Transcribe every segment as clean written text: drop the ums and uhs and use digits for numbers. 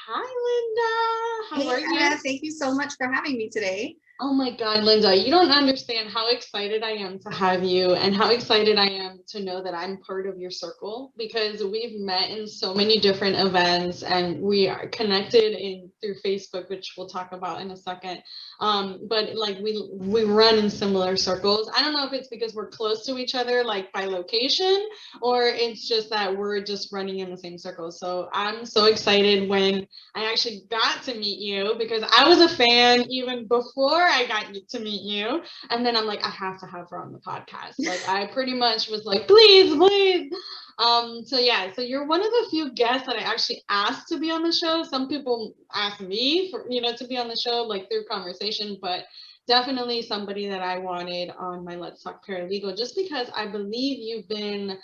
Hi, Linda. How are you? Anna, thank you so much for having me today. Oh my God, Linda, you don't understand how excited I am to have you and how excited I am to know that I'm part of your circle because we've met in so many different events and we are connected through Facebook, which we'll talk about in a second. But like we run in similar circles. I don't know if it's because we're close to each other, like by location, or it's just that we're just running in the same circles. So I'm so excited when I actually got to meet you because I was a fan even before I got to meet you. And then I'm like, I have to have her on the podcast. Like I pretty much was like, please, please. So yeah, so you're one of the few guests that I actually asked to be on the show. Some people ask me for, to be on the show, like through conversation, but definitely somebody that I wanted on my Let's Talk Paralegal, just because I believe you've been,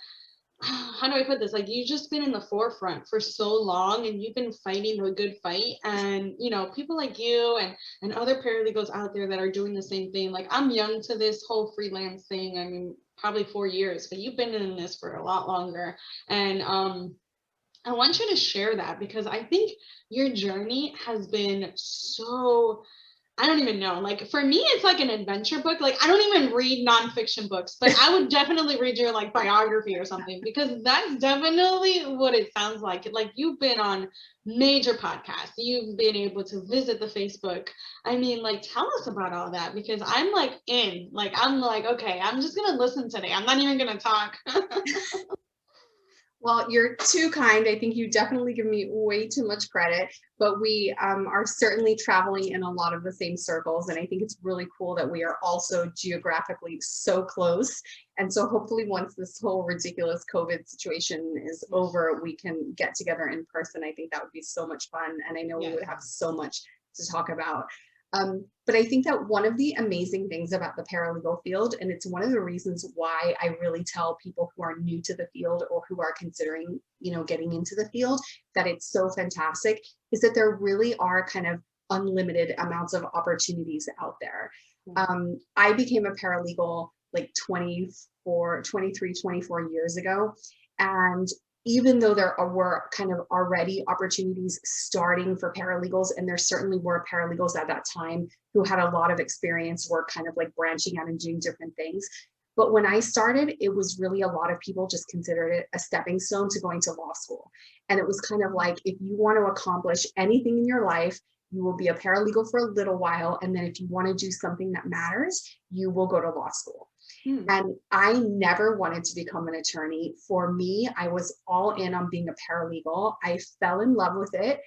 how do I put this? Like you've just been in the forefront for so long and you've been fighting the good fight. And people like you and other paralegals out there that are doing the same thing. Like I'm young to this whole freelance thing. I mean, probably 4 years, but you've been in this for a lot longer. And I want you to share that because I think your journey has been so, I don't even know. Like for me, it's like an adventure book. Like I don't even read nonfiction books, but I would definitely read your like biography or something because that's definitely what it sounds like. Like you've been on major podcasts. You've been able to visit the Facebook. I mean, like tell us about all that because I'm like I'm like, okay, I'm just gonna listen today. I'm not even gonna talk. Well, you're too kind. I think you definitely give me way too much credit, but we are certainly traveling in a lot of the same circles. And I think it's really cool that we are also geographically so close. And so hopefully once this whole ridiculous COVID situation is over, we can get together in person. I think that would be so much fun. And I know we would have so much to talk about. But I think that one of the amazing things about the paralegal field, and it's one of the reasons why I really tell people who are new to the field or who are considering, getting into the field, that it's so fantastic, is that there really are kind of unlimited amounts of opportunities out there. I became a paralegal like 24 years ago. And even though there were kind of already opportunities starting for paralegals, and there certainly were paralegals at that time who had a lot of experience, were kind of like branching out and doing different things. But when I started, it was really a lot of people just considered it a stepping stone to going to law school. And it was kind of like, if you want to accomplish anything in your life, you will be a paralegal for a little while. And then if you want to do something that matters, you will go to law school. And I never wanted to become an attorney. For me, I was all in on being a paralegal. I fell in love with it,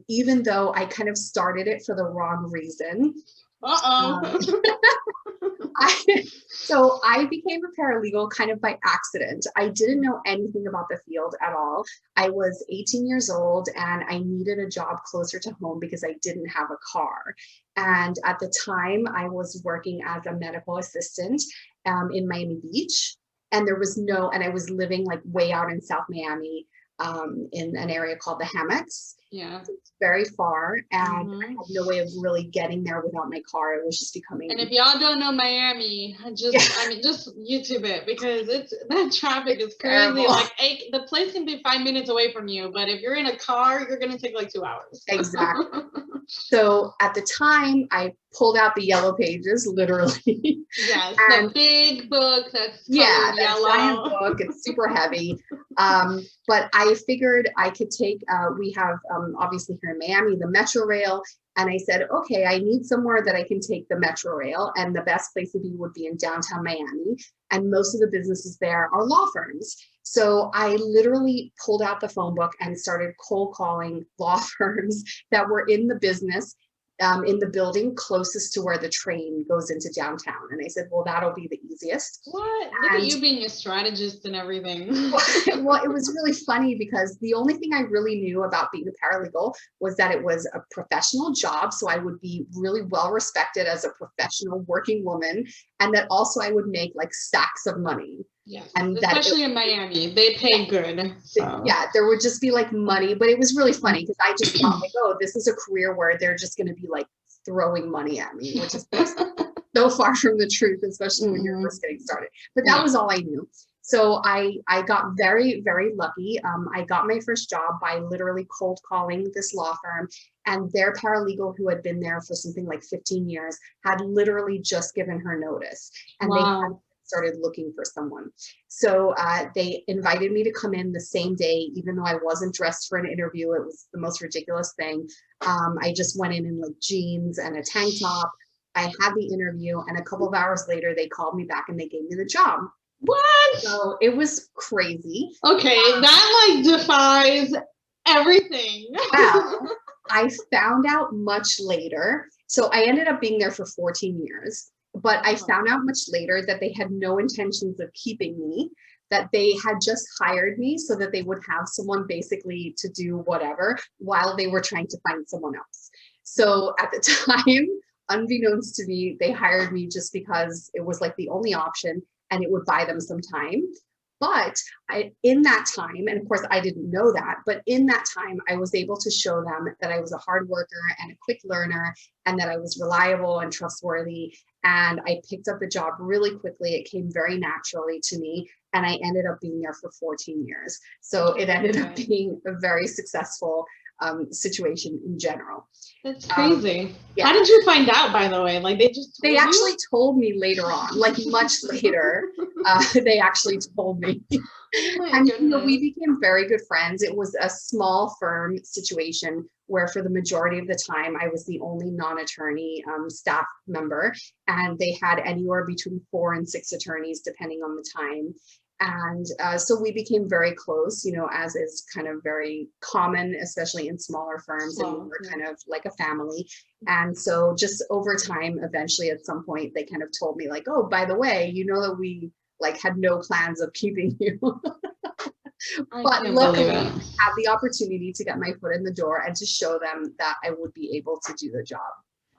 even though I kind of started it for the wrong reason. So I became a paralegal kind of by accident. I didn't know anything about the field at all. I was 18 years old and I needed a job closer to home because I didn't have a car. And at the time I was working as a medical assistant in Miami Beach. And I was living like way out in South Miami in an area called the Hammocks. Yeah. It's very far, and I had no way of really getting there without my car. It was just becoming. And if y'all don't know Miami, just YouTube it because that traffic is crazy. Terrible. Like the place can be 5 minutes away from you, but if you're in a car, you're gonna take like 2 hours. Exactly. So at the time, I pulled out the yellow pages, literally. Yes, the big book that's colored yellow. Giant book. It's super heavy. But I figured I could take. We have obviously here in Miami the Metro Rail, and I said, okay, I need somewhere that I can take the Metro Rail, and the best place to be would be in downtown Miami, and most of the businesses there are law firms. So I literally pulled out the phone book and started cold calling law firms that were in the business, in the building closest to where the train goes into downtown. And I said, well, that'll be the easiest. What? Look at you being a strategist and everything. Well, it was really funny because the only thing I really knew about being a paralegal was that it was a professional job. So I would be really well respected as a professional working woman. And that also I would make like stacks of money. Yeah, and especially in Miami, they pay good. So. Yeah, there would just be like money, but it was really funny because I just thought like, oh, this is a career where they're just going to be like throwing money at me, which is so far from the truth, especially when you're first getting started. But that was all I knew. So I got very, very lucky. I got my first job by literally cold calling this law firm, and their paralegal, who had been there for something like 15 years, had literally just given her notice, and they had started looking for someone. So they invited me to come in the same day, even though I wasn't dressed for an interview. It was the most ridiculous thing. I just went in like jeans and a tank top. I had the interview, and a couple of hours later, they called me back and they gave me the job. What? So it was crazy. Okay, that like defies everything. Wow. I found out much later. So I ended up being there for 14 years, but I found out much later that they had no intentions of keeping me, that they had just hired me so that they would have someone basically to do whatever while they were trying to find someone else. So at the time, unbeknownst to me, they hired me just because it was like the only option and it would buy them some time. But in that time, and of course I didn't know that, but in that time, I was able to show them that I was a hard worker and a quick learner, and that I was reliable and trustworthy. And I picked up the job really quickly. It came very naturally to me, and I ended up being there for 14 years. So it ended up being a very successful situation in general. That's crazy. Yeah. How did you find out, by the way? Like they actually told me later on, like much later, they actually told me. And you know, we became very good friends. It was a small firm situation where for the majority of the time I was the only non-attorney staff member, and they had anywhere between 4 and 6 attorneys depending on the time. And so we became very close, you know, as is kind of very common, especially in smaller firms, and we were kind of like a family. And so just over time, eventually at some point, they kind of told me like, oh, by the way, you know that we like had no plans of keeping you. But luckily I had the opportunity to get my foot in the door and to show them that I would be able to do the job.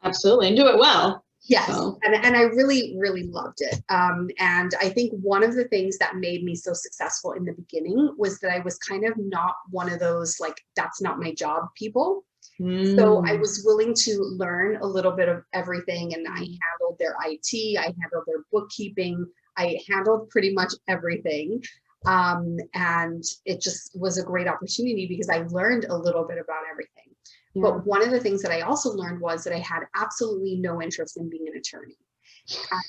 Absolutely, and do it well. Yes, so. And I really, really loved it. And I think one of the things that made me so successful in the beginning was that I was kind of not one of those like, that's not my job people. So I was willing to learn a little bit of everything, and I handled their IT, I handled their bookkeeping, I handled pretty much everything. And it just was a great opportunity because I learned a little bit about everything. Yeah. But one of the things that I also learned was that I had absolutely no interest in being an attorney.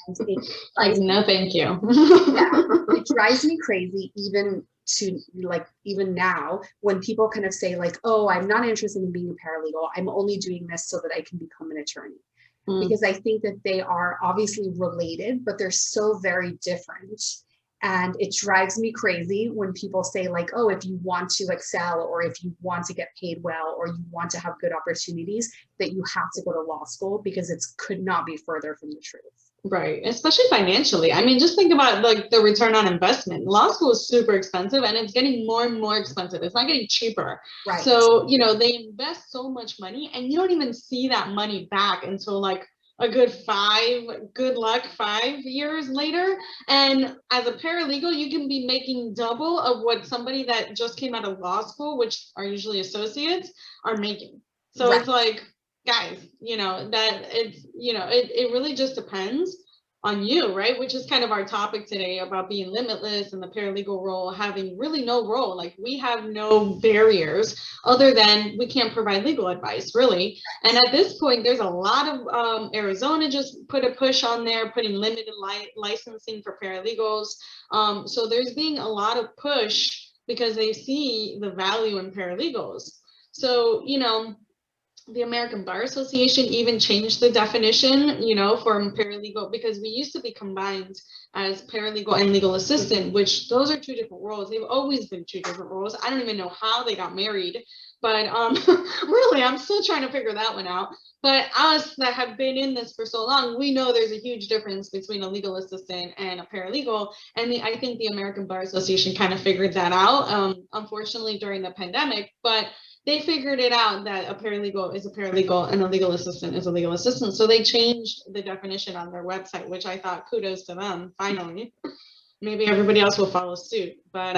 And like, no, thank you. Yeah, it drives me crazy even now when people kind of say like, oh, I'm not interested in being a paralegal. I'm only doing this so that I can become an attorney. Because I think that they are obviously related, but they're so very different. And it drives me crazy when people say like, oh, if you want to excel, or if you want to get paid well, or you want to have good opportunities, that you have to go to law school, because it could not be further from the truth. Right. Especially financially. I mean, just think about like the return on investment. Law school is super expensive, and it's getting more and more expensive. It's not getting cheaper. Right. So, you know, they invest so much money, and you don't even see that money back until like a good 5 years later. And as a paralegal, you can be making double of what somebody that just came out of law school, which are usually associates, are making. So It's like, guys, you know, that it's, you know, it really just depends on you, right? Which is kind of our topic today, about being limitless and the paralegal role having really no role. Like, we have no barriers other than we can't provide legal advice, really. And at this point, there's a lot of Arizona just put a push on there, putting limited licensing for paralegals. So there's being a lot of push because they see the value in paralegals. So, you know, the American Bar Association even changed the definition, you know, from paralegal, because we used to be combined as paralegal and legal assistant, which those are 2 different roles. They've always been 2 different roles. I don't even know how they got married, but really, I'm still trying to figure that one out. But us that have been in this for so long, we know there's a huge difference between a legal assistant and a paralegal. And I think the American Bar Association kind of figured that out, unfortunately, during the pandemic. But they figured it out that a paralegal is a paralegal and a legal assistant is a legal assistant. So they changed the definition on their website, which I thought, kudos to them, finally. Maybe everybody else will follow suit. But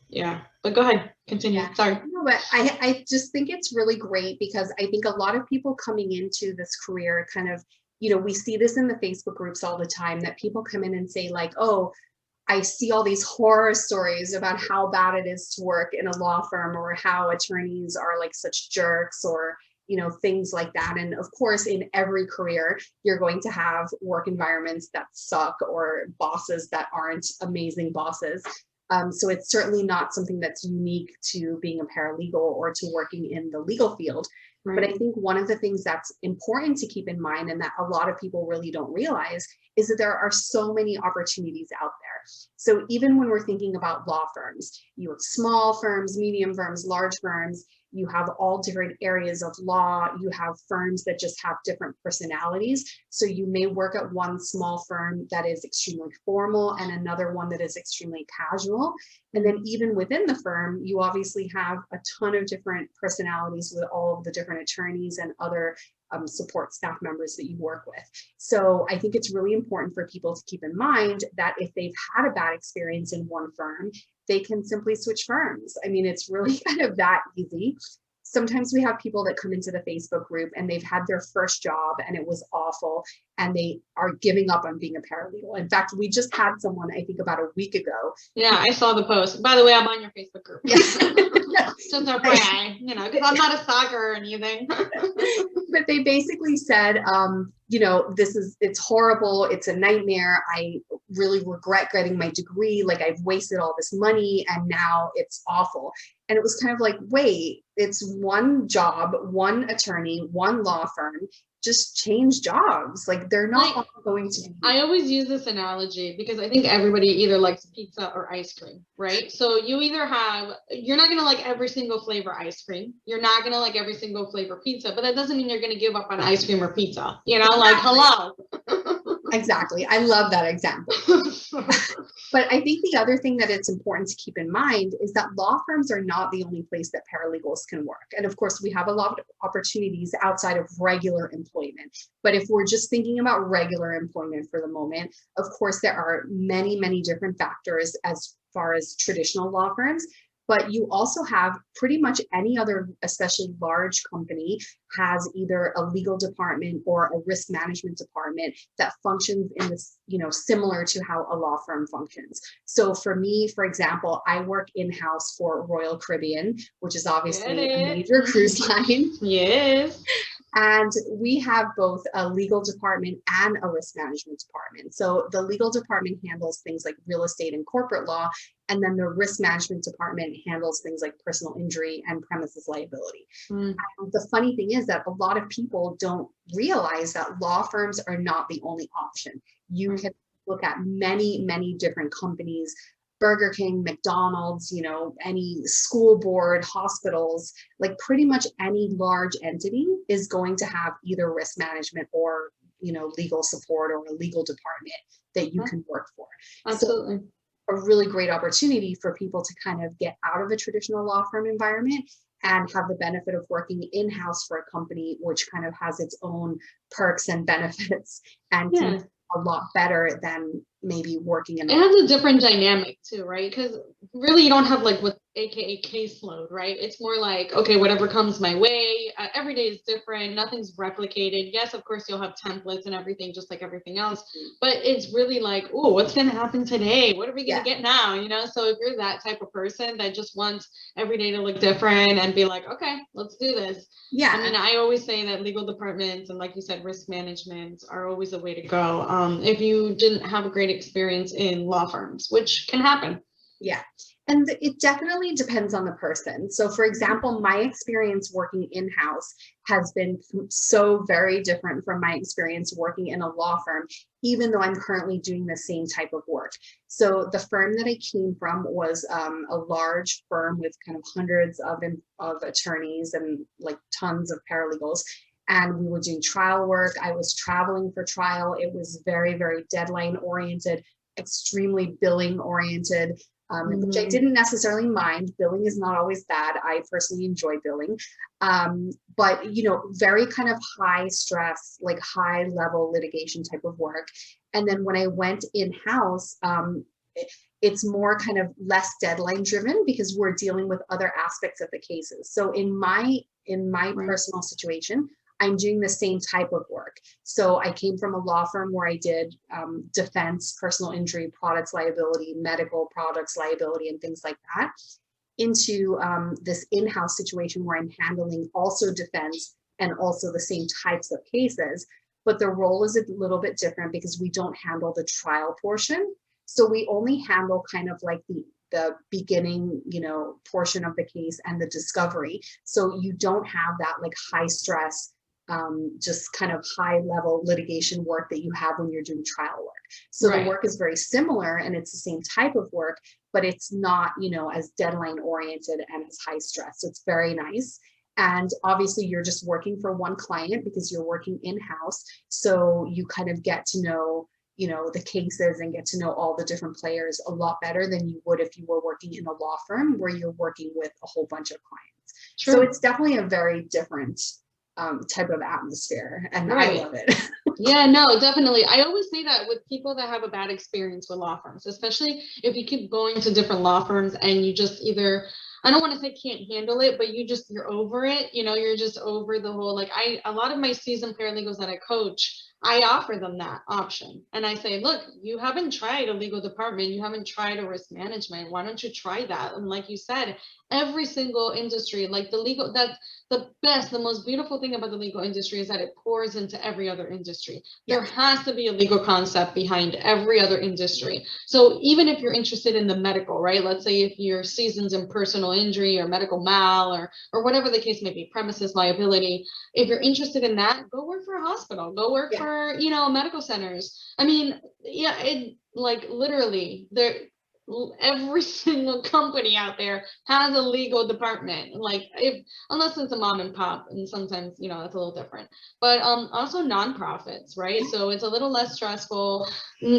yeah, but go ahead, continue. Yeah. Sorry. No, but I just think it's really great, because I think a lot of people coming into this career kind of, you know, we see this in the Facebook groups all the time, that people come in and say like, oh, I see all these horror stories about how bad it is to work in a law firm, or how attorneys are like such jerks, or things like that. And of course, in every career, you're going to have work environments that suck, or bosses that aren't amazing bosses. So it's certainly not something that's unique to being a paralegal or to working in the legal field. Right. But I think one of the things that's important to keep in mind, and that a lot of people really don't realize, is that there are so many opportunities out there. So even when we're thinking about law firms, you have small firms, medium firms, large firms, you have all different areas of law, you have firms that just have different personalities. So you may work at one small firm that is extremely formal and another one that is extremely casual. And then even within the firm, you obviously have a ton of different personalities with all of the different attorneys and other support staff members that you work with. So I think it's really important for people to keep in mind that if they've had a bad experience in one firm, they can simply switch firms. I mean, it's really kind of that easy. Sometimes we have people that come into the Facebook group and they've had their first job and it was awful, and they are giving up on being a paralegal. In fact, we just had someone, I think about a week ago. Yeah, I saw the post. By the way, I'm on your Facebook group. Yes. Just FYI, because I'm not a stalker or anything. But they basically said, it's horrible. It's a nightmare. I really regret getting my degree. Like, I've wasted all this money and now it's awful. And it was kind of like, wait, it's one job, one attorney, one law firm. Just change jobs. Like, they're not all going to be. I always use this analogy because I think everybody either likes pizza or ice cream, right? So you're not going to like every single flavor ice cream. You're not going to like every single flavor pizza, but that doesn't mean you're going to give up on ice cream or pizza. Like, hello. Exactly. I love that example. But I think the other thing that it's important to keep in mind is that law firms are not the only place that paralegals can work. And of course, we have a lot of opportunities outside of regular employment. But if we're just thinking about regular employment for the moment, of course, there are many, many different factors as far as traditional law firms. But you also have pretty much any other, especially large company, has either a legal department or a risk management department that functions in this, similar to how a law firm functions. So for me, for example, I work in-house for Royal Caribbean, which is obviously a major cruise line. Yes. And we have both a legal department and a risk management department. So the legal department handles things like real estate and corporate law, and then the risk management department handles things like personal injury and premises liability. And the funny thing is that a lot of people don't realize that law firms are not the only option. You can look at many, many different companies, Burger King, McDonald's, any school board, hospitals, like pretty much any large entity is going to have either risk management or, legal support or a legal department that you can work for. Absolutely. So a really great opportunity for people to kind of get out of a traditional law firm environment and have the benefit of working in-house for a company, which kind of has its own perks and benefits and can be a lot better than maybe working in. It has a different dynamic too, right? Because really you don't have like with AKA caseload, right? It's more like, okay, whatever comes my way. Every day is different. Nothing's replicated. Yes, of course, you'll have templates and everything, just like everything else. But it's really like, oh, what's going to happen today? What are we going to get now? So if you're that type of person that just wants every day to look different and be like, okay, let's do this. Yeah. I mean, I always say that legal departments and, like you said, risk management are always the way to go. If you didn't have a great experience in law firms, which can happen. Yeah. And it definitely depends on the person. So for example, my experience working in-house has been so very different from my experience working in a law firm, even though I'm currently doing the same type of work. So the firm that I came from was a large firm with kind of hundreds of attorneys and like tons of paralegals. And we were doing trial work. I was traveling for trial. It was very, very deadline oriented, extremely billing oriented. Which I didn't necessarily mind. Billing is not always bad. I personally enjoy billing. But, very kind of high stress, like high level litigation type of work. And then when I went in-house, it's more kind of less deadline driven because we're dealing with other aspects of the cases. So in my personal situation, I'm doing the same type of work. So I came from a law firm where I did defense, personal injury, products liability, medical products liability, and things like that, into this in-house situation where I'm handling also defense and also the same types of cases. But the role is a little bit different because we don't handle the trial portion. So we only handle kind of like the beginning, portion of the case and the discovery. So you don't have that like high stress, just kind of high level litigation work that you have when you're doing trial work. So the work is very similar and it's the same type of work, but it's not, as deadline oriented and as high stress. So it's very nice. And obviously you're just working for one client because you're working in-house. So you kind of get to know, the cases and get to know all the different players a lot better than you would if you were working in a law firm where you're working with a whole bunch of clients. True. So it's definitely a very different type of atmosphere, and I love it. Yeah, no, definitely. I always say that with people that have a bad experience with law firms, especially if you keep going to different law firms and you just either, I don't want to say can't handle it, but you're over it. You're just over the whole, like a lot of my seasoned paralegals that I coach, I offer them that option. And I say, look, you haven't tried a legal department. You haven't tried a risk management. Why don't you try that? And like you said, every single industry, like that's the most beautiful thing about the legal industry is that it pours into every other industry. There has to be a legal concept behind every other industry. So even if you're interested in the medical, right? Let's say if you're seasoned in personal injury or medical mal or whatever the case may be, premises liability, if you're interested in that, go work for a hospital, go work for, medical centers. I mean, like literally every single company out there has a legal department, like unless it's a mom and pop, and sometimes it's a little different, but also nonprofits, right? So it's a little less stressful.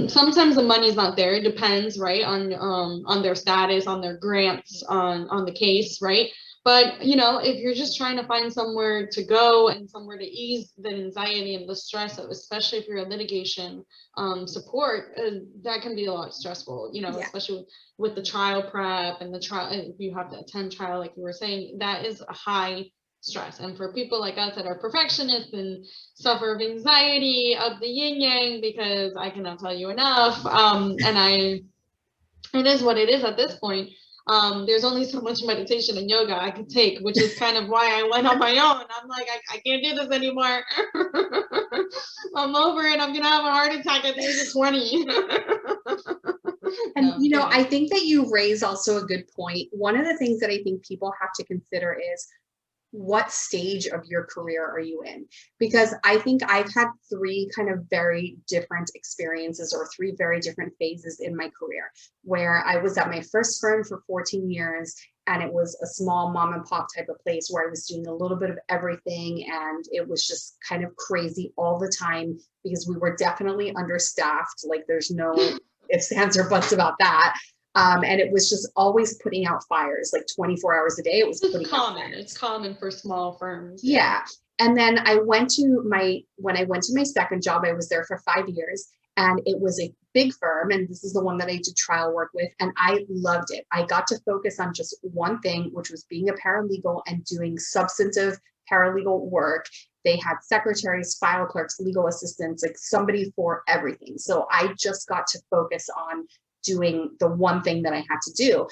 Sometimes the money's not there, it depends, right, on their status, on their grants, on the case, right? But if you're just trying to find somewhere to go and somewhere to ease the anxiety and the stress of, especially if you're a litigation support, that can be a lot stressful, especially with the trial prep and the trial, if you have to attend trial, like you were saying, that is a high stress. And for people like us that are perfectionists and suffer of anxiety of the yin yang, because I cannot tell you enough, it is what it is at this point. There's only so much meditation and yoga I could take, which is kind of why I went on my own. I'm like, I can't do this anymore. I'm over it. I'm going to have a heart attack at the age of 20. And, I think that you raise also a good point. One of the things that I think people have to consider is, what stage of your career are you in? Because I think I've had three kind of very different experiences or three very different phases in my career, where I was at my first firm for 14 years and it was a small mom and pop type of place where I was doing a little bit of everything, and it was just kind of crazy all the time because we were definitely understaffed. Like there's no ifs, ands, or buts about that. And it was just always putting out fires, like 24 hours a day. It was putting out fires. It's common for small firms. Yeah. And then when I went to my second job, I was there for 5 years, and it was a big firm. And this is the one that I did trial work with. And I loved it. I got to focus on just one thing, which was being a paralegal and doing substantive paralegal work. They had secretaries, file clerks, legal assistants, like somebody for everything. So I just got to focus on doing the one thing that I had to do.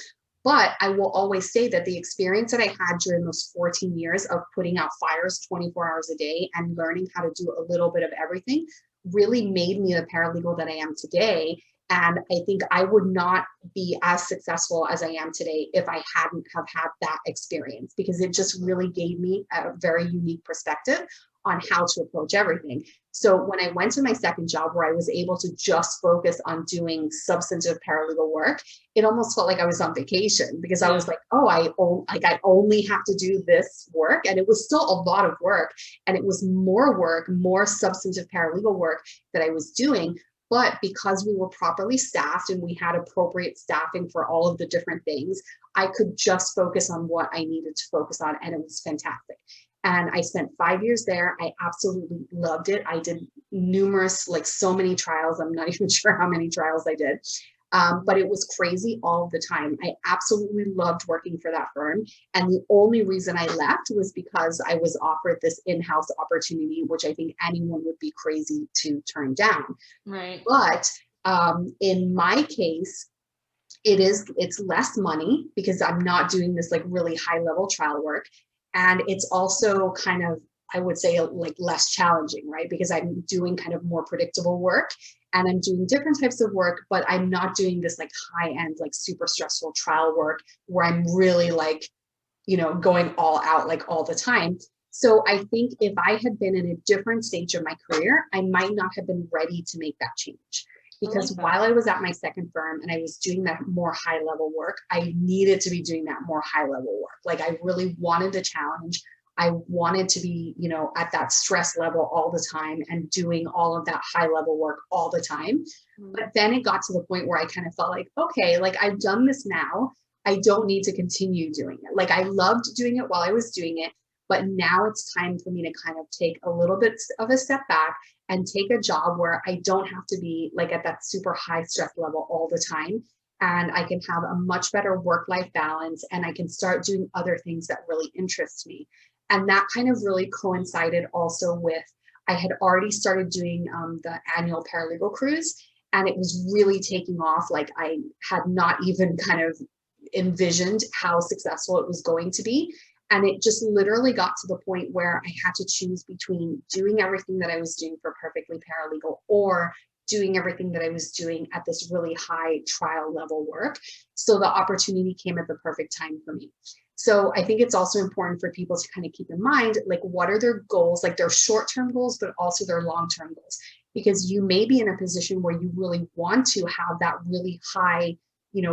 But I will always say that the experience that I had during those 14 years of putting out fires 24 hours a day and learning how to do a little bit of everything really made me the paralegal that I am today. And I think I would not be as successful as I am today if I hadn't have had that experience, because it just really gave me a very unique perspective on how to approach everything. So when I went to my second job where I was able to just focus on doing substantive paralegal work, it almost felt like I was on vacation, because I was like, oh, I only have to do this work. And it was still a lot of work. And it was more work, more substantive paralegal work that I was doing. But because we were properly staffed and we had appropriate staffing for all of the different things, I could just focus on what I needed to focus on. And it was fantastic. And I spent 5 years there. I absolutely loved it. I did numerous, like so many trials. I'm not even sure how many trials I did. But it was crazy all the time. I absolutely loved working for that firm. And the only reason I left was because I was offered this in-house opportunity, which I think anyone would be crazy to turn down. Right. But in my case, it's less money because I'm not doing this like really high level trial work. And it's also kind of, I would say, like less challenging, right? Because I'm doing kind of more predictable work and I'm doing different types of work, but I'm not doing this like high end, like super stressful trial work where I'm really like, going all out like all the time. So I think if I had been in a different stage of my career, I might not have been ready to make that change. Because while I was at my second firm and I was doing that more high level work, I needed to be doing that more high level work. Like I really wanted the challenge. I wanted to be, at that stress level all the time and doing all of that high level work all the time. But then it got to the point where I kind of felt like, okay, like I've done this now. I don't need to continue doing it. Like I loved doing it while I was doing it, but now it's time for me to kind of take a little bit of a step back and take a job where I don't have to be like at that super high stress level all the time. And I can have a much better work-life balance and I can start doing other things that really interest me. And that kind of really coincided also with, I had already started doing the annual Paralegal Cruise, and it was really taking off. Like I had not even kind of envisioned how successful it was going to be. And it just literally got to the point where I had to choose between doing everything that I was doing for Perfectly Paralegal or doing everything that I was doing at this really high trial level work. So the opportunity came at the perfect time for me. So I think it's also important for people to kind of keep in mind, like, what are their goals, like their short-term goals, but also their long-term goals, because you may be in a position where you really want to have that really high,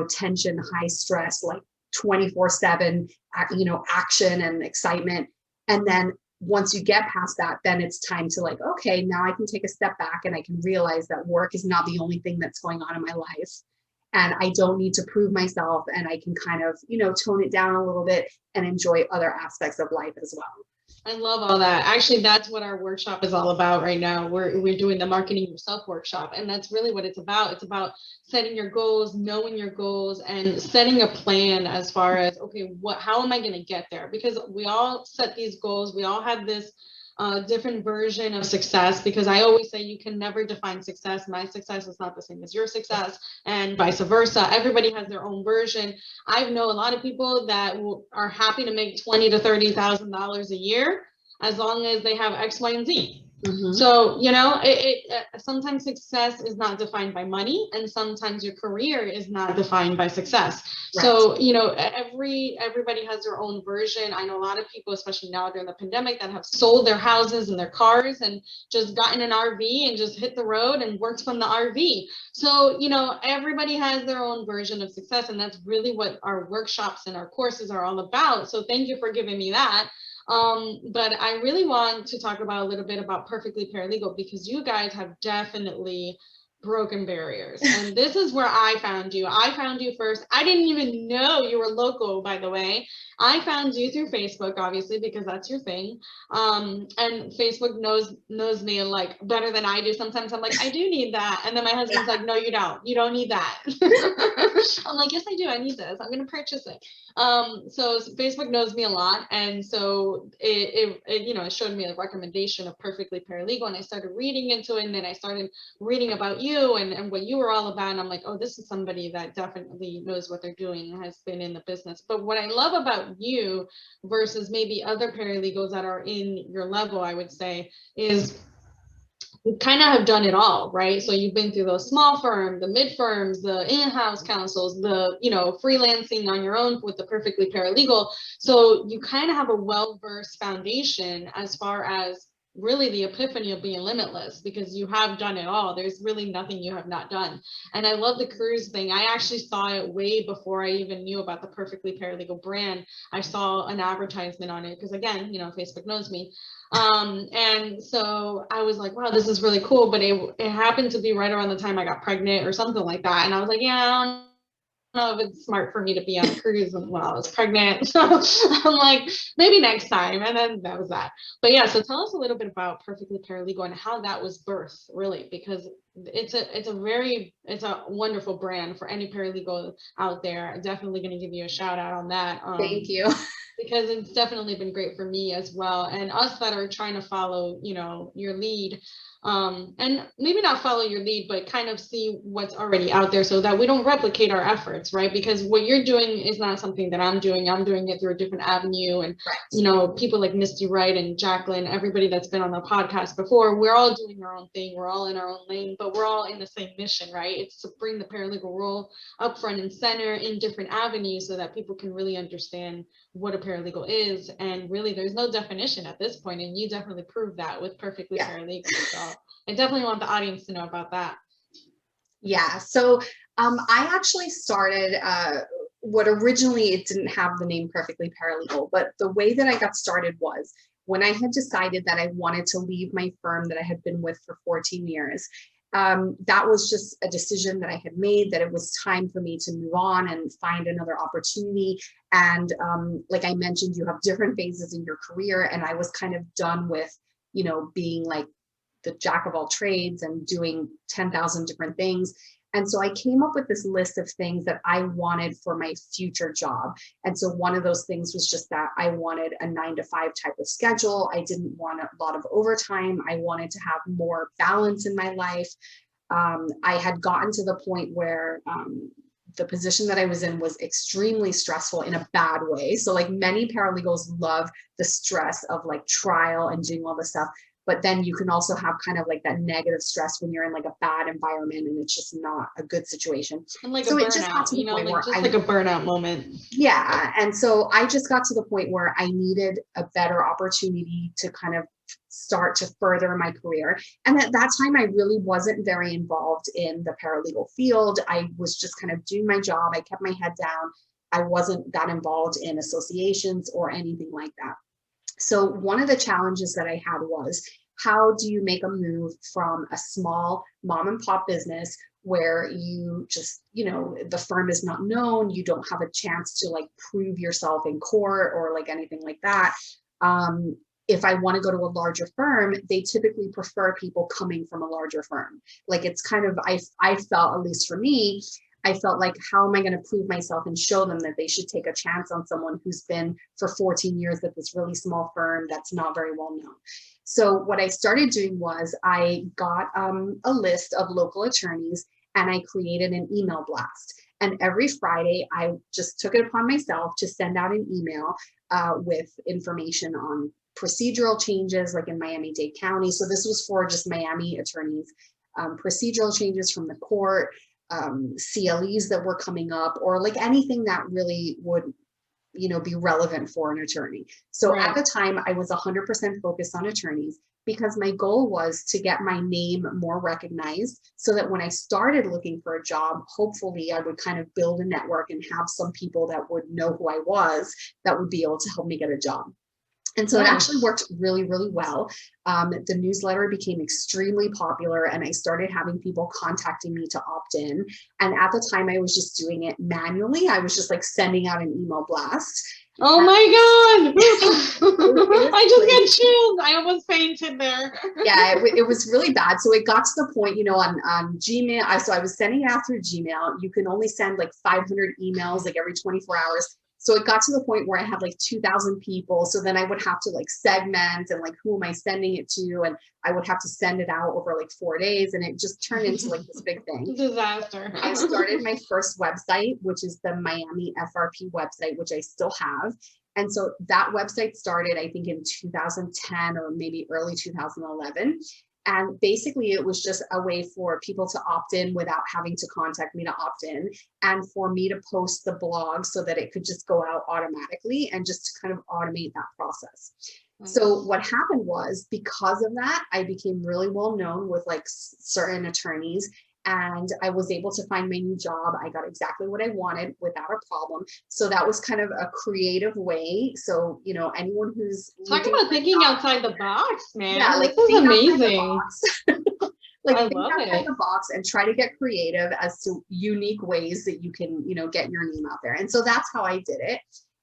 tension, high stress, like 24/7, action and excitement. And then once you get past that, then it's time to like, okay, now I can take a step back and I can realize that work is not the only thing that's going on in my life. And I don't need to prove myself, and I can kind of, tone it down a little bit and enjoy other aspects of life as well. I love all that. Actually, that's what our workshop is all about right now. We're doing the Marketing Yourself workshop, and that's really what it's about. It's about setting your goals, knowing your goals, and setting a plan as far as, okay, how am I going to get there? Because we all set these goals. We all have this different version of success, because I always say you can never define success. My success is not the same as your success, and vice versa. Everybody has their own version. I know a lot of people that are happy to make $20,000 to $30,000 a year as long as they have X, Y, and Z. Mm-hmm. So, sometimes success is not defined by money, and sometimes your career is not defined by success. Right. So, everybody has their own version. I know a lot of people, especially now during the pandemic, that have sold their houses and their cars and just gotten an RV and just hit the road and worked from the RV. So, everybody has their own version of success, and that's really what our workshops and our courses are all about. So thank you for giving me that. But I really want to talk about a little bit about Perfectly Paralegal, because you guys have definitely broken barriers. And this is where I found you. I found you first. I didn't even know you were local, by the way. I found you through Facebook, obviously, because that's your thing. And Facebook knows me like better than I do. Sometimes I'm like, I do need that. And then my husband's like, no, you don't. You don't need that. I'm like, yes, I do. I need this. I'm going to purchase it. So Facebook knows me a lot. And so it showed me a recommendation of Perfectly Paralegal, and I started reading into it. And then I started reading about you and what you were all about. And I'm like, oh, this is somebody that definitely knows what they're doing and has been in the business. But what I love about you versus maybe other paralegals that are in your level, I would say, is you kind of have done it all, right? So you've been through those small firms, the mid firms, the in-house counsels, the, freelancing on your own with the Perfectly Paralegal. So you kind of have a well-versed foundation as far as really the epiphany of being limitless, because you have done it all. There's really nothing you have not done. And I love the Cruz thing. I actually saw it way before I even knew about the Perfectly Paralegal brand. I saw an advertisement on it because, again, Facebook knows me. And so I was like, wow, this is really cool. But it happened to be right around the time I got pregnant or something like that. And I was like, yeah, I don't know if it's smart for me to be on a cruise when I was pregnant. So I'm like, maybe next time. And then that was that. But yeah, so tell us a little bit about Perfectly Paralegal and how that was birthed, really, because it's a wonderful brand for any paralegal out there. Definitely going to give you a shout out on that. Thank you. Because it's definitely been great for me as well, and us that are trying to follow, your lead, and maybe not follow your lead, but kind of see what's already out there so that we don't replicate our efforts, right? Because what you're doing is not something that I'm doing. I'm doing it through a different avenue, and people like Misty Wright and Jacqueline, everybody that's been on the podcast before, we're all doing our own thing, we're all in our own lane, but we're all in the same mission, right? It's to bring the paralegal role up front and center in different avenues so that people can really understand what a paralegal is. And really, there's no definition at this point, and you definitely proved that with Perfectly Paralegal. So I definitely want the audience to know about that. Yeah, so I actually started what originally it didn't have the name Perfectly Paralegal, but the way that I got started was when I had decided that I wanted to leave my firm that I had been with for 14 years. That was just a decision that I had made, that it was time for me to move on and find another opportunity. And like I mentioned, you have different phases in your career, and I was kind of done with, being like the jack of all trades and doing 10,000 different things. And so I came up with this list of things that I wanted for my future job. And so one of those things was just that I wanted a 9-to-5 type of schedule. I didn't want a lot of overtime. I wanted to have more balance in my life. I had gotten to the point where the position that I was in was extremely stressful in a bad way. So like many paralegals love the stress of like trial and doing all this stuff. But then you can also have kind of like that negative stress when you're in like a bad environment and it's just not a good situation. And like so a burnout, like a burnout moment. Yeah. And so I just got to the point where I needed a better opportunity to kind of start to further my career. And at that time, I really wasn't very involved in the paralegal field. I was just kind of doing my job. I kept my head down. I wasn't that involved in associations or anything like that. So one of the challenges that I had was, how do you make a move from a small mom and pop business where you just, the firm is not known, you don't have a chance to like prove yourself in court or like anything like that. If I want to go to a larger firm, they typically prefer people coming from a larger firm. Like it's kind of, I felt, at least for me, I felt like, how am I going to prove myself and show them that they should take a chance on someone who's been for 14 years at this really small firm that's not very well known. So what I started doing was I got a list of local attorneys and I created an email blast. And every Friday, I just took it upon myself to send out an email with information on procedural changes, like in Miami-Dade County. So this was for just Miami attorneys, procedural changes from the court, CLEs that were coming up, or like anything that really would, be relevant for an attorney. So at the time, I was 100% focused on attorneys because my goal was to get my name more recognized so that when I started looking for a job, hopefully I would kind of build a network and have some people that would know who I was that would be able to help me get a job. And so it actually worked really, really well. The newsletter became extremely popular and I started having people contacting me to opt in. And at the time I was just doing it manually. I was just like sending out an email blast. Oh my God. I just got chills. I almost fainted there. Yeah, it was really bad. So it got to the point, on Gmail. So I was sending it out through Gmail. You can only send like 500 emails like every 24 hours. So it got to the point where I had like 2,000 people. So then I would have to like segment and like, who am I sending it to? And I would have to send it out over like 4 days. And it just turned into like this big thing. Disaster. I started my first website, which is the Miami FRP website, which I still have. And so that website started, I think, in 2010 or maybe early 2011. And basically, it was just a way for people to opt in without having to contact me to opt in, and for me to post the blog so that it could just go out automatically and just to kind of automate that process. Nice. So what happened was, because of that, I became really well known with like certain attorneys. And I was able to find my new job. I got exactly what I wanted without a problem. So that was kind of a creative way. So, anyone who's talking about thinking outside the box, man. Yeah, like this is amazing. Like I think love outside it. the box and try to get creative as to unique ways that you can, get your name out there. And so that's how I did it.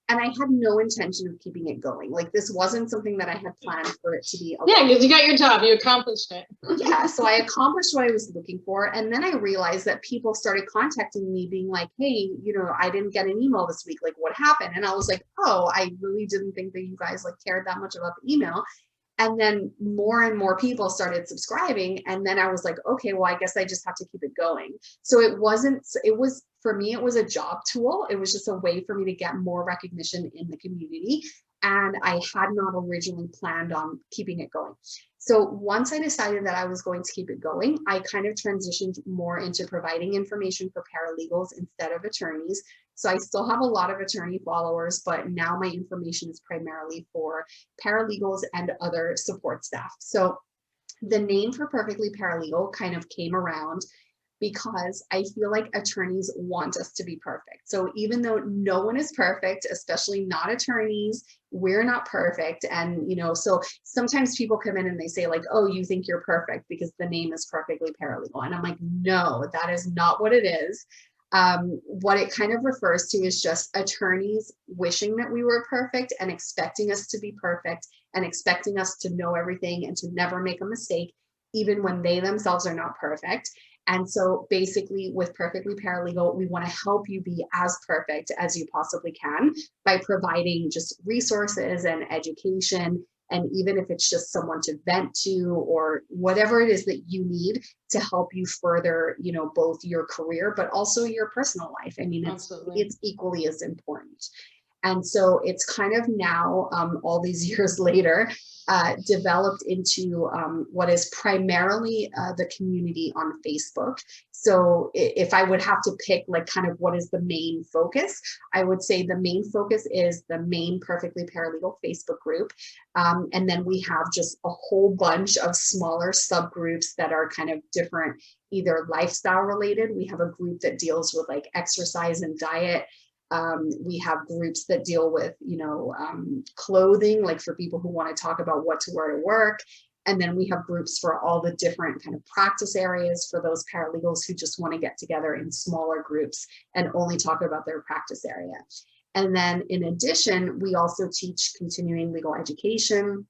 And I had no intention of keeping it going. Like this wasn't something that I had planned for it to be. Yeah, because you got your job, you accomplished it. Yeah, so I accomplished what I was looking for. And then I realized that people started contacting me being like, hey, I didn't get an email this week. Like what happened? And I was like, oh, I really didn't think that you guys like cared that much about the email. And then more and more people started subscribing. And then I was like, okay, well, I guess I just have to keep it going. So it was, for me, it was a job tool. It was just a way for me to get more recognition in the community. And I had not originally planned on keeping it going. So once I decided that I was going to keep it going, I kind of transitioned more into providing information for paralegals instead of attorneys. So I still have a lot of attorney followers, but now my information is primarily for paralegals and other support staff. So the name for Perfectly Paralegal kind of came around because I feel like attorneys want us to be perfect. So even though no one is perfect, especially not attorneys, we're not perfect. And, so sometimes people come in and they say like, oh, you think you're perfect because the name is Perfectly Paralegal. And I'm like, no, that is not what it is. What it kind of refers to is just attorneys wishing that we were perfect and expecting us to be perfect and expecting us to know everything and to never make a mistake, even when they themselves are not perfect. And so basically with Perfectly Paralegal, we want to help you be as perfect as you possibly can by providing just resources and education. And even if it's just someone to vent to or whatever it is that you need to help you further, both your career, but also your personal life. I mean, it's equally as important. And so it's kind of now, all these years later, developed into what is primarily the community on Facebook. So if I would have to pick like kind of what is the main focus, I would say the main focus is the main Perfectly Paralegal Facebook group. And then we have just a whole bunch of smaller subgroups that are kind of different, either lifestyle related. We have a group that deals with like exercise and diet. We have groups that deal with, clothing, like for people who want to talk about what to wear to work. And then we have groups for all the different kind of practice areas for those paralegals who just want to get together in smaller groups and only talk about their practice area. And then in addition, we also teach continuing legal education.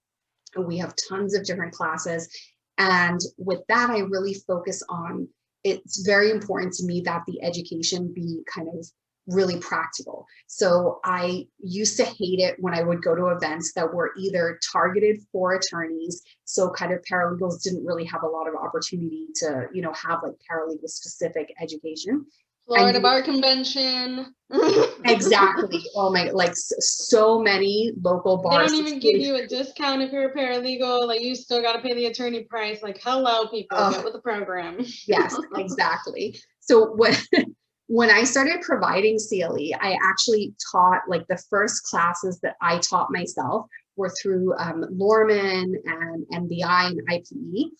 We have tons of different classes. And with that, I really focus on, it's very important to me that the education be kind of really practical. So I used to hate it when I would go to events that were either targeted for attorneys. So kind of paralegals didn't really have a lot of opportunity to, have like paralegal specific education. Florida Bar Convention. Exactly. Oh my, like so many local bars. They don't even give you a discount if you're a paralegal. Like you still got to pay the attorney price. Like, hello, people, get with the program. Yes, exactly. So when I started providing CLE, I actually taught like the first classes that I taught myself were through Lorman and MBI and IPE.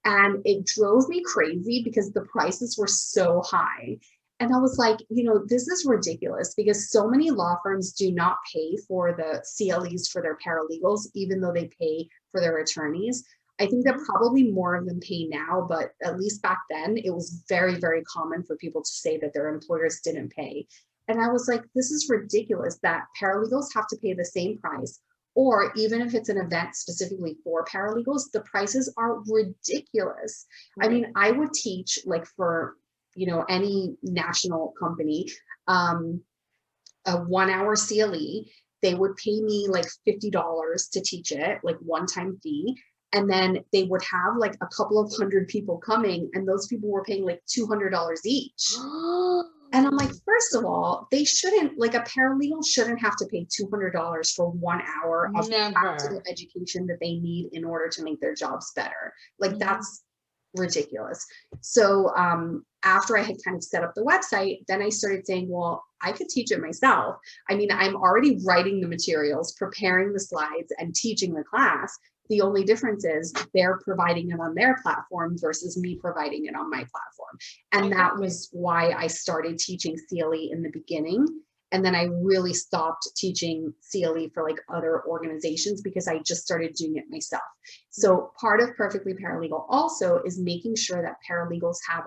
And it drove me crazy because the prices were so high. And I was like, this is ridiculous because so many law firms do not pay for the CLEs for their paralegals, even though they pay for their attorneys. I think that probably more of them pay now, but at least back then it was very, very common for people to say that their employers didn't pay. And I was like, this is ridiculous that paralegals have to pay the same price, or even if it's an event specifically for paralegals, the prices are ridiculous. Right. I mean, I would teach like for, any national company, a 1 hour CLE, they would pay me like $50 to teach it, like one-time fee. And then they would have like a couple of hundred people coming and those people were paying like $200 each. And I'm like, first of all, they shouldn't, like a paralegal shouldn't have to pay $200 for 1 hour of practical education that they need in order to make their jobs better. Like that's ridiculous. So after I had kind of set up the website, then I started saying, well, I could teach it myself. I mean, I'm already writing the materials, preparing the slides and teaching the class. The only difference is they're providing it on their platform versus me providing it on my platform. And that was why I started teaching CLE in the beginning. And then I really stopped teaching CLE for like other organizations because I just started doing it myself. So part of Perfectly Paralegal also is making sure that paralegals have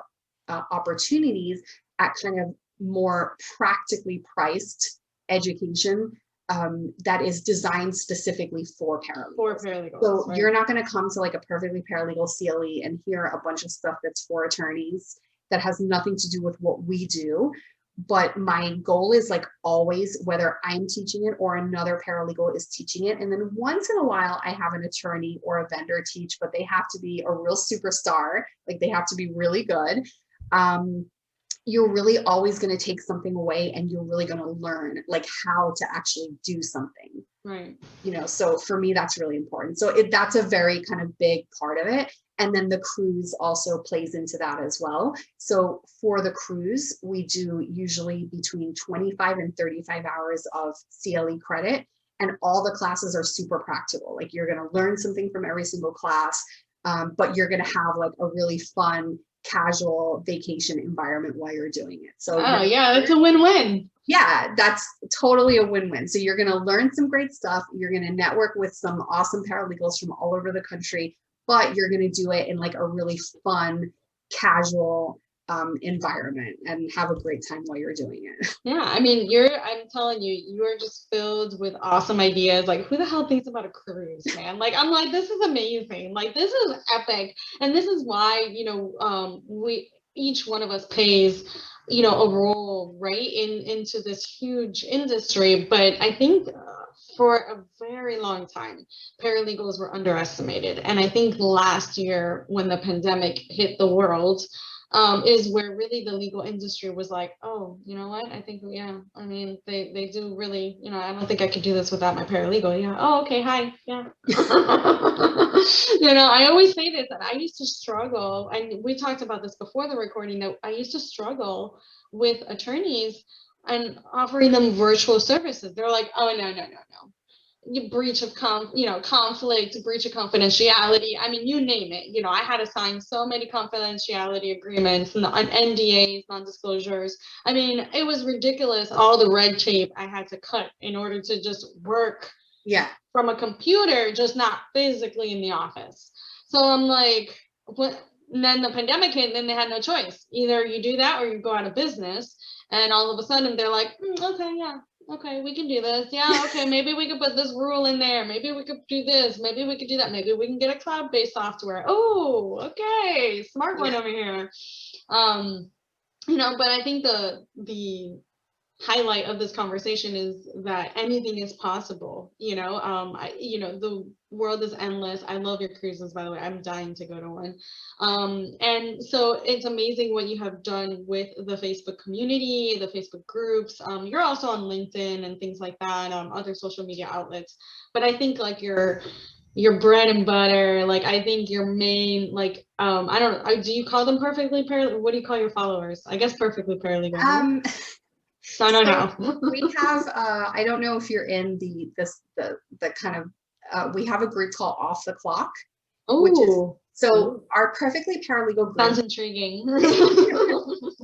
opportunities at kind of more practically priced education that is designed specifically for paralegals. For paralegals. So right? You're not going to come to like a Perfectly Paralegal CLE and hear a bunch of stuff that's for attorneys that has nothing to do with what we do. But my goal is like always, whether I'm teaching it or another paralegal is teaching it. And then once in a while, I have an attorney or a vendor teach, but they have to be a real superstar. Like they have to be really good. You're really always going to take something away and you're really going to learn like how to actually do something. Right. You know, so for me, that's really important. So that's a very kind of big part of it. And then the Cruz also plays into that as well. So for the Cruz, we do usually between 25 and 35 hours of CLE credit. And all the classes are super practical. Like you're going to learn something from every single class, but you're going to have like a really fun, casual vacation environment while you're doing it. So yeah, that's a win-win. Yeah, that's totally a win-win. So you're going to learn some great stuff. You're going to network with some awesome paralegals from all over the country, but you're going to do it in like a really fun, casual environment and have a great time while you're doing it. Yeah, I mean, I'm telling you, you're just filled with awesome ideas. Like, who the hell thinks about a cruise, man? Like, I'm like, this is amazing. Like, this is epic. And this is why, each one of us pays, a role, right, into this huge industry. But I think for a very long time, paralegals were underestimated. And I think last year, when the pandemic hit the world, is where really the legal industry was like, oh, you know what? I think, yeah, I mean, they do really, I don't think I could do this without my paralegal. Yeah. Oh, okay. Hi. Yeah. I always say this, that I used to struggle, and we talked about this before the recording, that I used to struggle with attorneys and offering them virtual services. They're like, oh, no. Breach of conflict, breach of confidentiality. I mean, you name it. I had to sign so many confidentiality agreements and NDAs, non-disclosures. I mean, it was ridiculous. All the red tape I had to cut in order to just work from a computer, just not physically in the office. So I'm like, what? And then the pandemic hit, and then they had no choice. Either you do that or you go out of business. And all of a sudden they're like, okay, yeah. Okay, we can do this. Yeah, okay, maybe we could put this rule in there. Maybe we could do this. Maybe we could do that. Maybe we can get a cloud-based software. Oh, okay, smart one over here. But I think the highlight of this conversation is that anything is possible. The world is endless. I love your cruises, by the way. I'm dying to go to one. And so it's amazing what you have done with the Facebook community, the Facebook groups. You're also on LinkedIn and things like that, other social media outlets. But I think like your bread and butter, like I think your main, like I don't know, do you call them perfectly paralegal? What do you call your followers? I guess perfectly paralegal. No. We have I don't know if you're in the kind of we have a group called Off the Clock. Oh, our perfectly paralegal group sounds intriguing.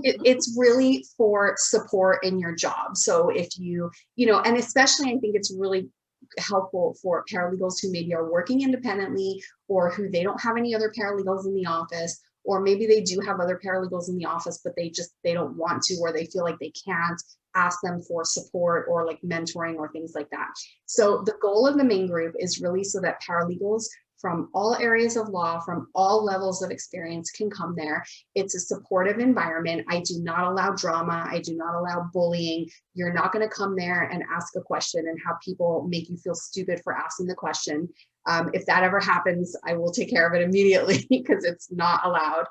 It's really for support in your job. So if and especially I think it's really helpful for paralegals who maybe are working independently or who they don't have any other paralegals in the office, or maybe they do have other paralegals in the office, but they don't want to, or they feel like they can't ask them for support or like mentoring or things like that. So the goal of the main group is really so that paralegals from all areas of law, from all levels of experience can come there. It's a supportive environment. I do not allow drama. I do not allow bullying. You're not going to come there and ask a question and have people make you feel stupid for asking the question. If that ever happens, I will take care of it immediately because it's not allowed.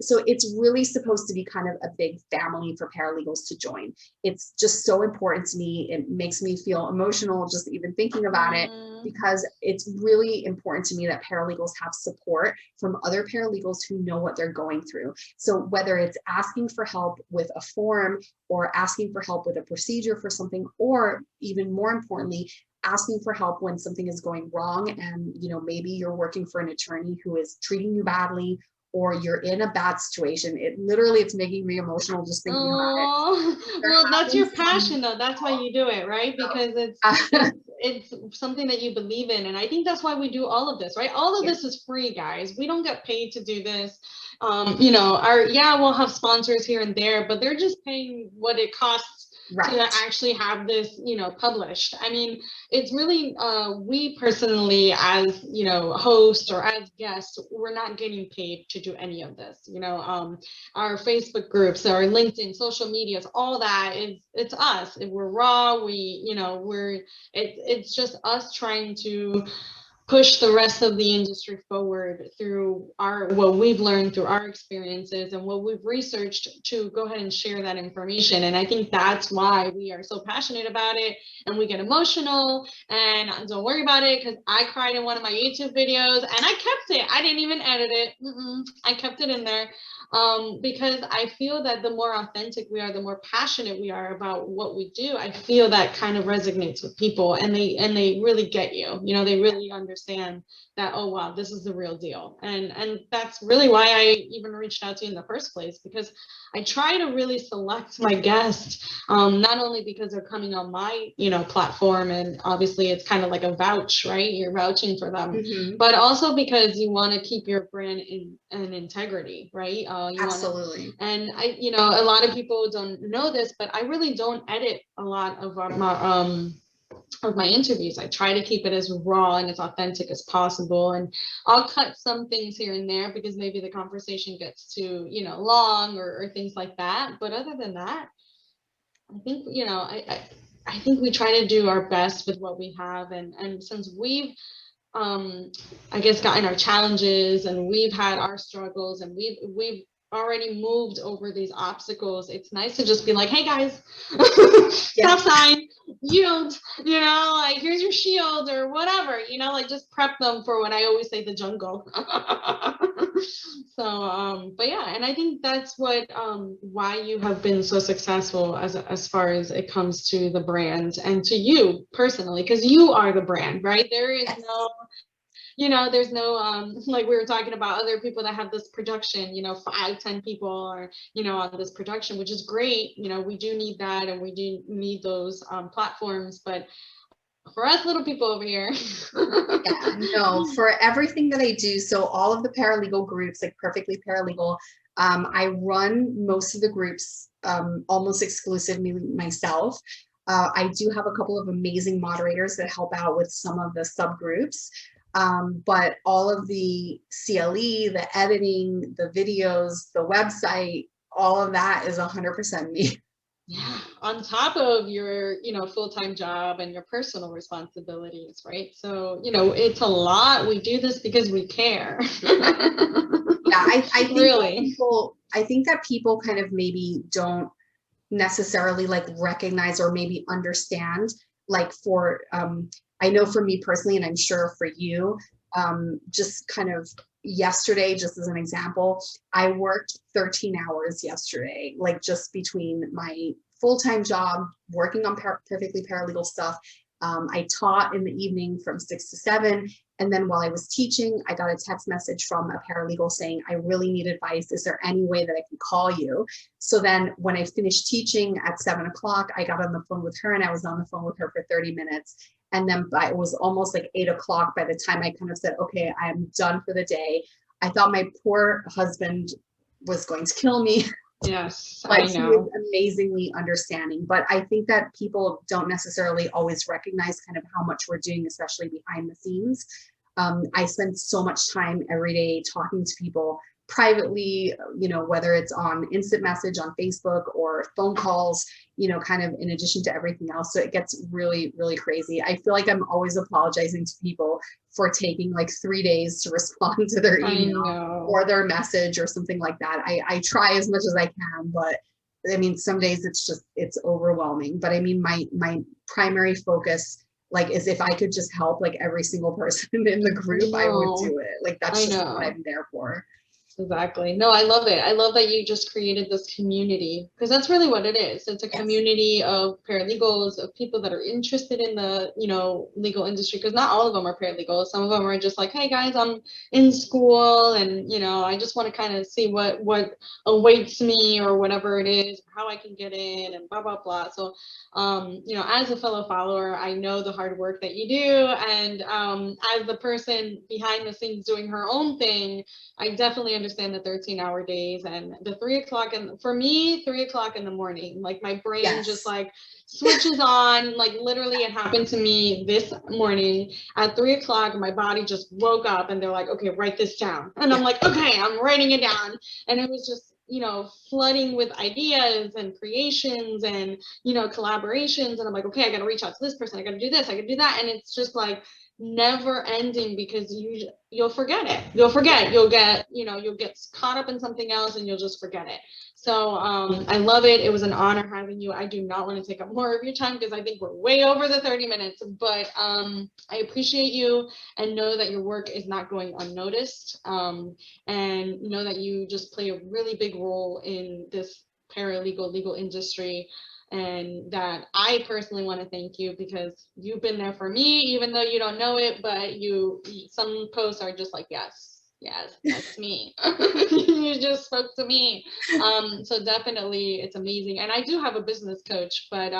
So it's really supposed to be kind of a big family for paralegals to join. It's just so important to me. It makes me feel emotional just even thinking about it, because it's really important to me that paralegals have support from other paralegals who know what they're going through. So whether it's asking for help with a form or asking for help with a procedure for something, or even more importantly, asking for help when something is going wrong and maybe you're working for an attorney who is treating you badly, or you're in a bad situation, it's making me emotional just thinking about it. Well, that's your passion though. That's why you do it, right? Because it's something that you believe in. And I think that's why we do all of this, right? All of this is free, guys. We don't get paid to do this. We'll have sponsors here and there, but they're just paying what it costs to actually have this, published. I mean, it's really, we personally, as, hosts or as guests, we're not getting paid to do any of this. Our Facebook groups, our LinkedIn, social medias, all that it's us. We're raw. It's just us trying to push the rest of the industry forward through what we've learned through our experiences and what we've researched to go ahead and share that information. And I think that's why we are so passionate about it, and we get emotional. And don't worry about it, because I cried in one of my YouTube videos and I kept it. I didn't even edit it. I kept it in there. Because I feel that the more authentic we are, the more passionate we are about what we do, I feel that kind of resonates with people, and they really get you. They really understand that, oh wow, this is the real deal. And that's really why I even reached out to you in the first place, because I try to really select my guests, not only because they're coming on my, platform, and obviously it's kind of like a vouch, right? You're vouching for them, but also because you want to keep your brand in integrity, right? Absolutely. And a lot of people don't know this, but I really don't edit a lot of my interviews. I try to keep it as raw and as authentic as possible, and I'll cut some things here and there because maybe the conversation gets too long or things like that. But other than that, I think I think we try to do our best with what we have, and since we've I guess gotten our challenges and we've had our struggles and we've already moved over these obstacles, it's nice to just be like, hey guys, stop sign, yield, like here's your shield or whatever, like just prep them for what I always say, the jungle. So but yeah, and I think that's what why you have been so successful as far as it comes to the brand and to you personally, because you are the brand, right? There is there's no like we were talking about other people that have this production, 5-10 people or on this production, which is great. We do need that, and we do need those platforms, but for us little people over here. For everything that I do, so all of the paralegal groups, like Perfectly Paralegal, I run most of the groups almost exclusively myself. I do have a couple of amazing moderators that help out with some of the subgroups. But all of the CLE, the editing, the videos, the website, all of that is 100% me. Yeah, on top of your, full-time job and your personal responsibilities, right? So, it's a lot. We do this because we care. I think really. I think that people kind of maybe don't necessarily like recognize or maybe understand, like for I know for me personally, and I'm sure for you, just kind of yesterday, just as an example, I worked 13 hours yesterday, like just between my full-time job, working on Perfectly Paralegal stuff. I taught in the evening from 6 to 7. And then while I was teaching, I got a text message from a paralegal saying, I really need advice. Is there any way that I can call you? So then when I finished teaching at 7 o'clock, I got on the phone with her, and I was on the phone with her for 30 minutes. And then it was almost like 8 o'clock by the time I kind of said, okay, I am done for the day. I thought my poor husband was going to kill me. Yes, but I know. He was amazingly understanding. But I think that people don't necessarily always recognize kind of how much we're doing, especially behind the scenes. I spend so much time every day talking to people privately, whether it's on instant message on Facebook or phone calls, kind of in addition to everything else. So it gets really, really crazy. I feel like I'm always apologizing to people for taking like 3 days to respond to their email or their message or something like that. I try as much as I can, but I mean, some days it's overwhelming. But I mean, my primary focus is if I could just help like every single person in the group, I would do it. Like that's just what I'm there for. Exactly. No, I love it. I love that you just created this community, because that's really what it is. It's a community of paralegals, of people that are interested in the, legal industry, because not all of them are paralegals. Some of them are just like, hey guys, I'm in school and, I just want to kind of see what awaits me or whatever it is, how I can get in and blah, blah, blah. So, as a fellow follower, I know the hard work that you do. And as the person behind the scenes doing her own thing, I definitely understand the 13-hour days and the 3 o'clock. And for me, 3 o'clock in the morning, like my brain just like switches on. Like literally it happened to me this morning at 3 o'clock. My body just woke up and they're like, okay, write this down. And I'm like, okay, I'm writing it down. And it was just, flooding with ideas and creations and, collaborations. And I'm like, okay, I got to reach out to this person. I got to do this. I got to do that. And it's just like never ending, because you'll forget it. You'll get caught up in something else and you'll just forget it. So I love it. It was an honor having you. I do not want to take up more of your time because I think we're way over the 30 minutes, but I appreciate you and know that your work is not going unnoticed, and know that you just play a really big role in this paralegal legal industry. And that I personally want to thank you, because you've been there for me, even though you don't know it, but some posts are just like, yes, that's me. You just spoke to me. So definitely it's amazing. And I do have a business coach, but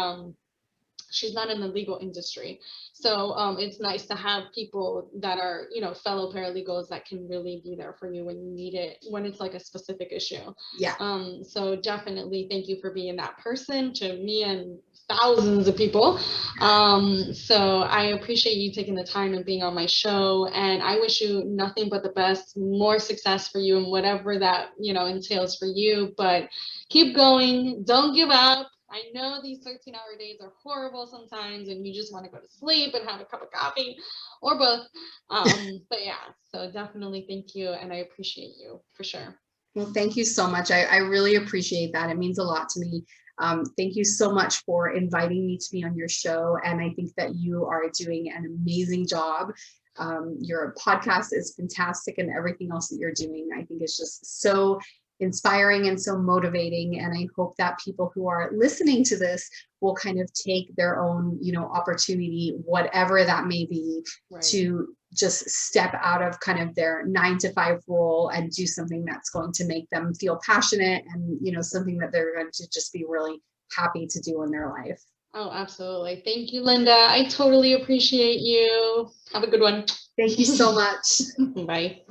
she's not in the legal industry. So it's nice to have people that are, fellow paralegals that can really be there for you when you need it, when it's like a specific issue. Yeah. So definitely thank you for being that person to me and thousands of people. So I appreciate you taking the time and being on my show, and I wish you nothing but the best, more success for you and whatever that, entails for you. But keep going, don't give up. I know these 13-hour days are horrible sometimes and you just want to go to sleep and have a cup of coffee or both. But yeah, so definitely thank you. And I appreciate you for sure. Well, thank you so much. I really appreciate that. It means a lot to me. Thank you so much for inviting me to be on your show. And I think that you are doing an amazing job. Your podcast is fantastic, and everything else that you're doing, I think, is just so inspiring and so motivating. And I hope that people who are listening to this will kind of take their own, opportunity, whatever that may be, to just step out of kind of their 9-to-5 role and do something that's going to make them feel passionate and, something that they're going to just be really happy to do in their life. Oh, absolutely. Thank you, Linda. I totally appreciate you. Have a good one. Thank you so much. Bye.